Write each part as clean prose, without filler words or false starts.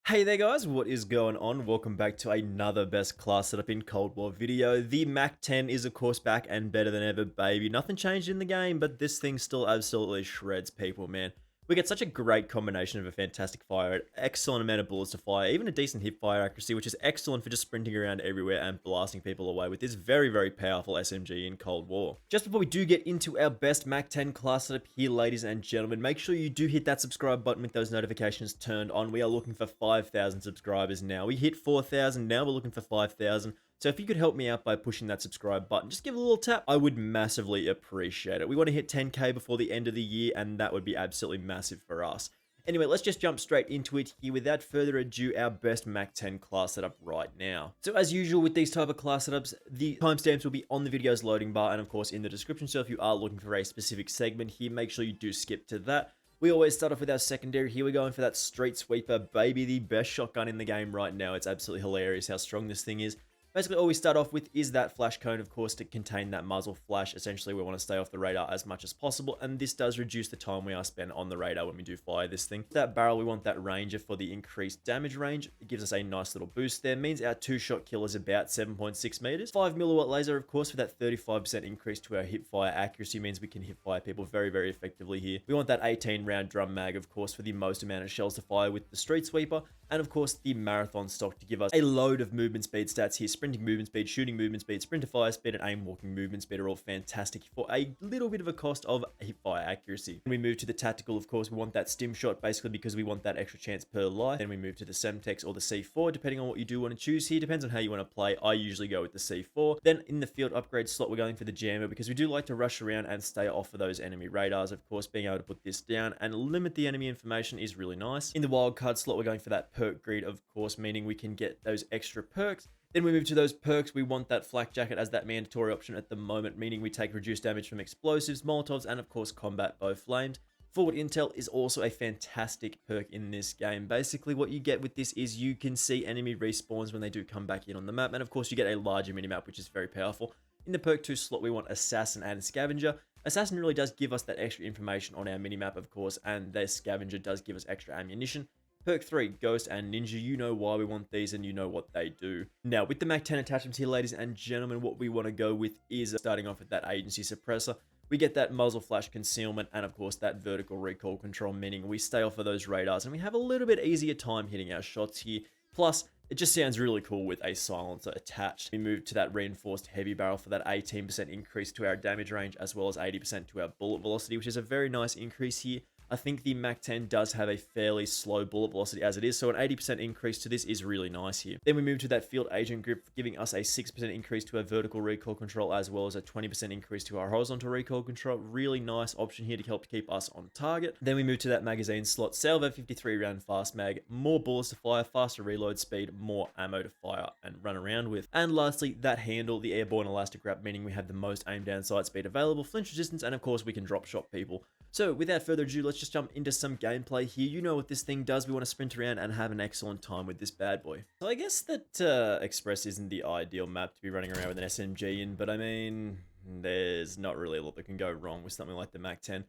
Hey there guys, what is going on? Welcome back to another best class setup in Cold War video. The Mac 10 is of course back and better than ever, baby. Nothing changed in the game, but this thing still absolutely shreds people, man. We get such a great combination of a fantastic fire rate, excellent amount of bullets to fire, even a decent hip fire accuracy, which is excellent for just sprinting around everywhere and blasting people away with this very, very powerful SMG in Cold War. Just before we do get into our best Mac 10 class setup here, ladies and gentlemen, make sure you do hit that subscribe button with those notifications turned on. We are looking for 5,000 subscribers now. We hit 4,000, now we're looking for 5,000. So if you could help me out by pushing that subscribe button, just give it a little tap, I would massively appreciate it. We want to hit 10k before the end of the year, and that would be absolutely massive for us. Anyway, let's just jump straight into it here. Without further ado, our best Mac 10 class setup right now. So as usual with these type of class setups, the timestamps will be on the video's loading bar and of course in the description. So if you are looking for a specific segment here, make sure you do skip to that. We always start off with our secondary. Here we're going for that street sweeper, baby, the best shotgun in the game right now. It's absolutely hilarious how strong this thing is. Basically, all we start off with is that flash cone, of course, to contain that muzzle flash. Essentially, we want to stay off the radar as much as possible, and this does reduce the time we are spent on the radar when we do fire this thing. That barrel, we want that ranger for the increased damage range. It gives us a nice little boost there. Means our two-shot kill is about 7.6 meters. 5 milliwatt laser, of course, for that 35% increase to our hip fire accuracy means we can hip fire people very, very effectively here. We want that 18-round drum mag, of course, for the most amount of shells to fire with the street sweeper, and of course, the marathon stock to give us a load of movement speed stats here. Sprinting movement speed, shooting movement speed, sprint to fire speed, and aim walking movement speed are all fantastic for a little bit of a cost of hip fire accuracy. When we move to the tactical, of course, we want that stim shot, basically because we want that extra chance per life. Then we move to the Semtex or the C4, depending on what you do want to choose here. Depends on how you want to play. I usually go with the C4. Then in the field upgrade slot, we're going for the jammer because we do like to rush around and stay off of those enemy radars. Of course, being able to put this down and limit the enemy information is really nice. In the wildcard slot, we're going for that perk grid, of course, meaning we can get those extra perks. Then we move to those perks. We want that flak jacket as that mandatory option at the moment, meaning we take reduced damage from explosives, molotovs, and of course combat bow flames. Forward intel is also a fantastic perk in this game. Basically, what you get with this is you can see enemy respawns when they do come back in on the map, and of course you get a larger minimap, which is very powerful. In the perk 2 slot, we want assassin and scavenger. Assassin really does give us that extra information on our minimap, of course, and their scavenger does give us extra ammunition. Perk 3, Ghost and Ninja, you know why we want these and you know what they do. Now, with the Mac 10 attachments here, ladies and gentlemen, what we want to go with is starting off with that agency suppressor. We get that muzzle flash concealment and, of course, that vertical recoil control, meaning we stay off of those radars and we have a little bit easier time hitting our shots here. Plus, it just sounds really cool with a silencer attached. We move to that reinforced heavy barrel for that 18% increase to our damage range as well as 80% to our bullet velocity, which is a very nice increase here. I think the Mac 10 does have a fairly slow bullet velocity as it is, so an 80% increase to this is really nice here. Then we move to that field agent grip, giving us a 6% increase to our vertical recoil control as well as a 20% increase to our horizontal recoil control. Really nice option here to help keep us on target. Then we move to that magazine slot, Salvo 53 round fast mag, more bullets to fire, faster reload speed, more ammo to fire and run around with. And lastly, that handle, the airborne elastic wrap, meaning we have the most aim down sight speed available, flinch resistance, and of course we can drop shot people. So without further ado, let's just jump into some gameplay here. You know what this thing does. We want to sprint around and have an excellent time with this bad boy. So I guess that Express isn't the ideal map to be running around with an SMG in, but I mean, there's not really a lot that can go wrong with something like the Mac 10.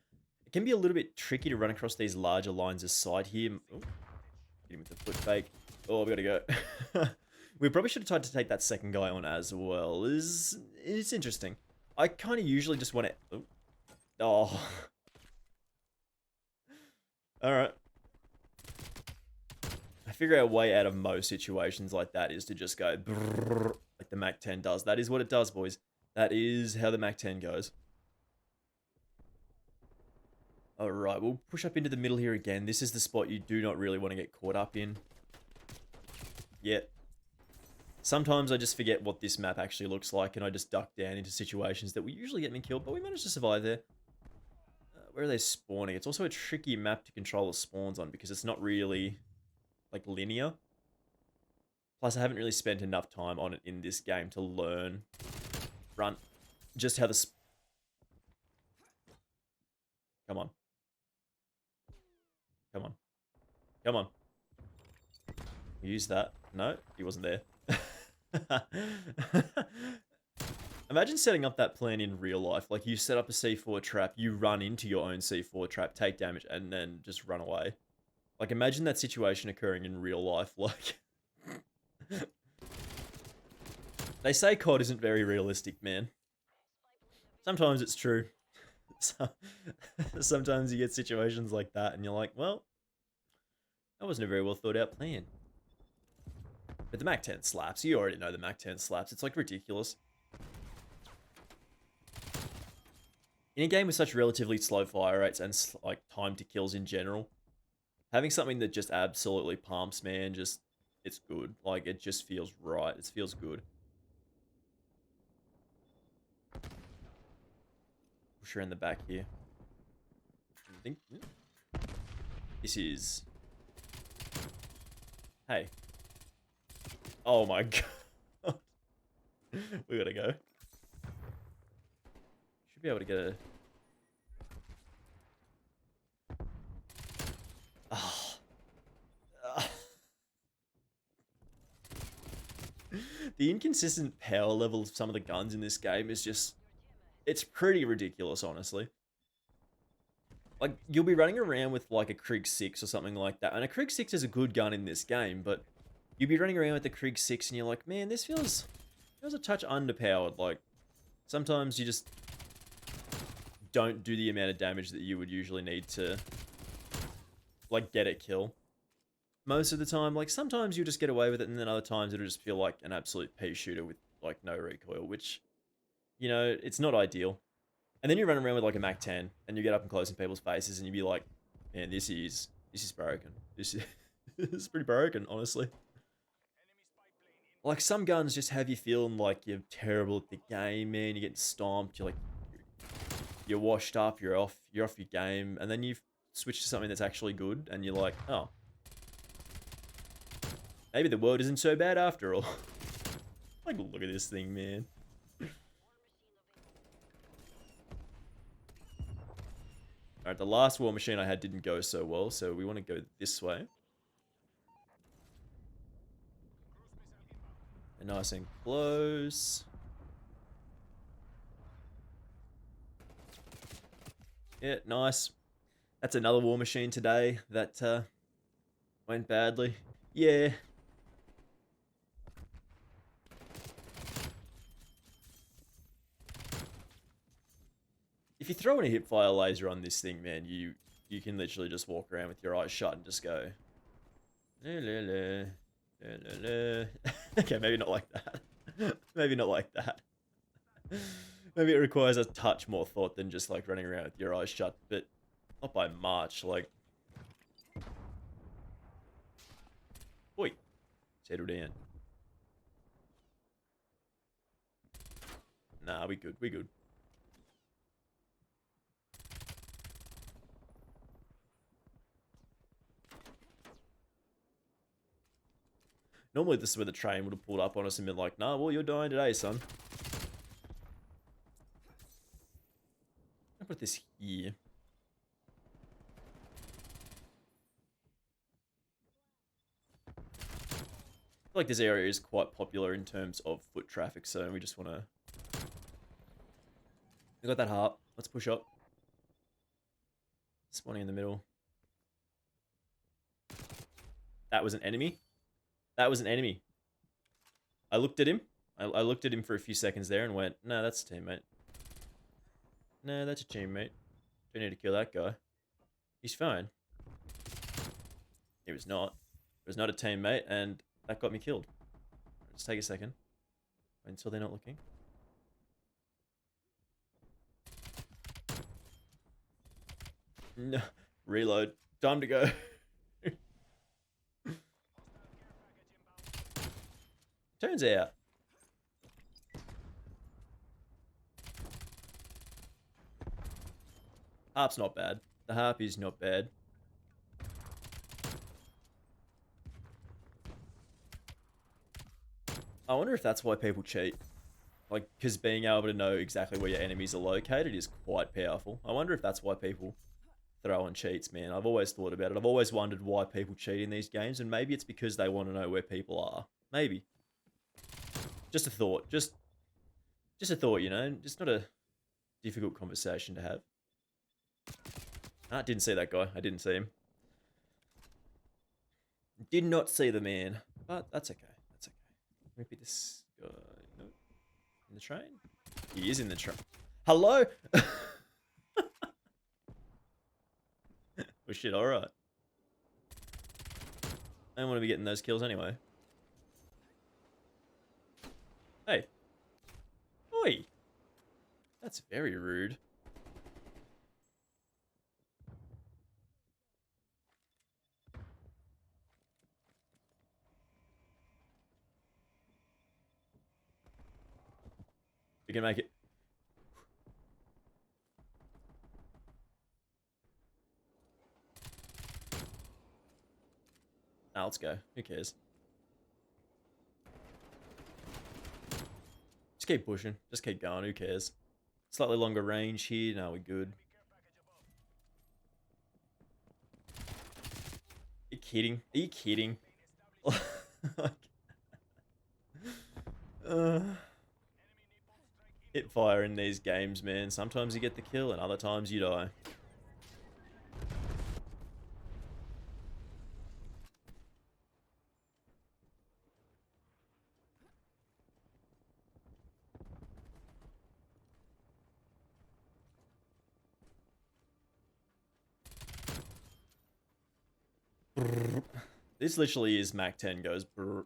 It can be a little bit tricky to run across these larger lines of sight here. Oh, hit him with the foot fake. Oh, we gotta go. We probably should have tried to take that second guy on as well. It's interesting. I kind of usually just want to... Oh... Alright. I figure our way out of most situations like that is to just go brrr, like the Mac 10 does. That is what it does, boys. That is how the Mac 10 goes. Alright, we'll push up into the middle here again. This is the spot you do not really want to get caught up in. Yet. Sometimes I just forget what this map actually looks like and I just duck down into situations that will usually get me killed, but we managed to survive there. Where are they spawning? It's also a tricky map to control the spawns on because it's not really, like, linear. Plus, I haven't really spent enough time on it in this game to learn, just how the... Come on. Come on. Come on. Use that. No, he wasn't there. Imagine setting up that plan in real life. Like, you set up a C4 trap, you run into your own C4 trap, take damage, and then just run away. Like, imagine that situation occurring in real life. Like, they say COD isn't very realistic, man. Sometimes it's true. Sometimes you get situations like that and you're like, well, that wasn't a very well thought out plan. But the MAC-10 slaps. You already know the MAC-10 slaps. It's like ridiculous. In a game with such relatively slow fire rates and like time to kills in general, having something that just absolutely pumps, man, just, it's good. Like, it just feels right. It feels good. Push her in the back here. I think this is... Hey. Oh my god. We gotta go. Should be able to get a... Oh. The inconsistent power level of some of the guns in this game is just... It's pretty ridiculous, honestly. Like, you'll be running around with, like, a Krieg 6 or something like that. And a Krieg 6 is a good gun in this game, but you'll be running around with the Krieg 6 and you're like, man, this feels a touch underpowered. Like, sometimes you just don't do the amount of damage that you would usually need to, like, get a kill. Most of the time, like, sometimes you just get away with it, and then other times it'll just feel like an absolute pea shooter with, like, no recoil, which, you know, it's not ideal. And then you run around with, like, a MAC-10, and you get up and close in people's faces, and you be like, man, this is broken. This is pretty broken, honestly. Like, some guns just have you feeling like you're terrible at the game, man. You're getting stomped, you're washed up, you're off your game, and then you switch to something that's actually good, and you're like, oh, maybe the world isn't so bad after all. Like, look at this thing, man. Alright, the last war machine I had didn't go so well, so we want to go this way. And nice and close. Yeah, nice. That's another war machine today that went badly. Yeah. If you throw in a hipfire laser on this thing, man, you can literally just walk around with your eyes shut and just go... La, la, la, la, la, la. Okay, maybe not like that. Maybe not like that. Maybe it requires a touch more thought than just, like, running around with your eyes shut, but not by much, like... Oi. Settle down. Nah, we good, we good. Normally this is where the train would have pulled up on us and been like, nah, well, you're dying today, son. I'll put this here. I feel like this area is quite popular in terms of foot traffic, so we just want to... We got that harp. Let's push up. Spawning in the middle. That was an enemy. That was an enemy. I looked at him. I looked at him for a few seconds there and went, no, that's a teammate. No, that's a teammate. Don't need to kill that guy. He's fine. He was not. It was not a teammate, and that got me killed. Let's take a second. Until they're not looking. No. Reload. Time to go. Turns out. Harp's not bad. The harp is not bad. I wonder if that's why people cheat. Like, because being able to know exactly where your enemies are located is quite powerful. I wonder if that's why people throw in cheats, man. I've always thought about it. I've always wondered why people cheat in these games, and maybe it's because they want to know where people are. Maybe. Just a thought. Just a thought, you know? Just not a difficult conversation to have. Ah, didn't see that guy. I didn't see him. Did not see the man, but that's okay. That's okay. Maybe this guy. No, in the train. He is in the train. Hello. Oh shit! All right. I don't want to be getting those kills anyway. Hey. Oi. That's very rude. We can make it. Now let's go. Who cares? Just keep pushing. Just keep going. Who cares? Slightly longer range here. No, we're good. Are you kidding? Are you kidding? Hit fire in these games, man. Sometimes you get the kill and other times you die. This literally is Mac 10 goes brrr.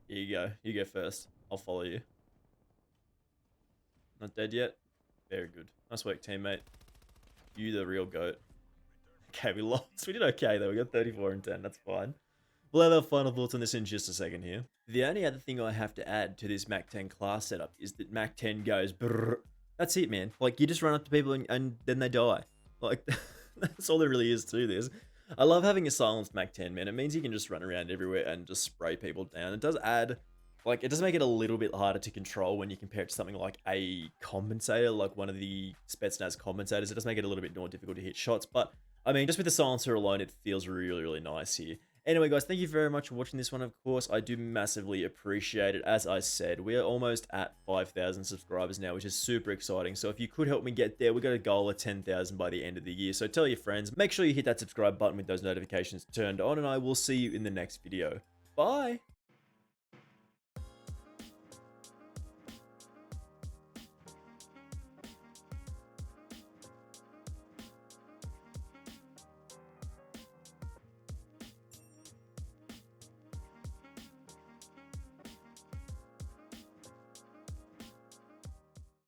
Here you go. You go first. I'll follow you. Not dead yet? Very good. Nice work, teammate. You the real goat. Okay, we lost. We did okay though. We got 34 and 10. That's fine. We'll have our final thoughts on this in just a second here. The only other thing I have to add to this Mac 10 class setup is that Mac 10 goes brrr. That's it, man. Like, you just run up to people and then they die. Like, that's all there really is to this. I love having a silenced Mac 10, man. It means you can just run around everywhere and just spray people down. It does add, like, it does make it a little bit harder to control when you compare it to something like a compensator, like one of the Spetsnaz compensators. It does make it a little bit more difficult to hit shots, but I mean, just with the silencer alone, it feels really, really nice here. Anyway, guys, thank you very much for watching this one, of course. I do massively appreciate it. As I said, we are almost at 5,000 subscribers now, which is super exciting. So if you could help me get there, we got a goal of 10,000 by the end of the year. So tell your friends, make sure you hit that subscribe button with those notifications turned on, and I will see you in the next video. Bye!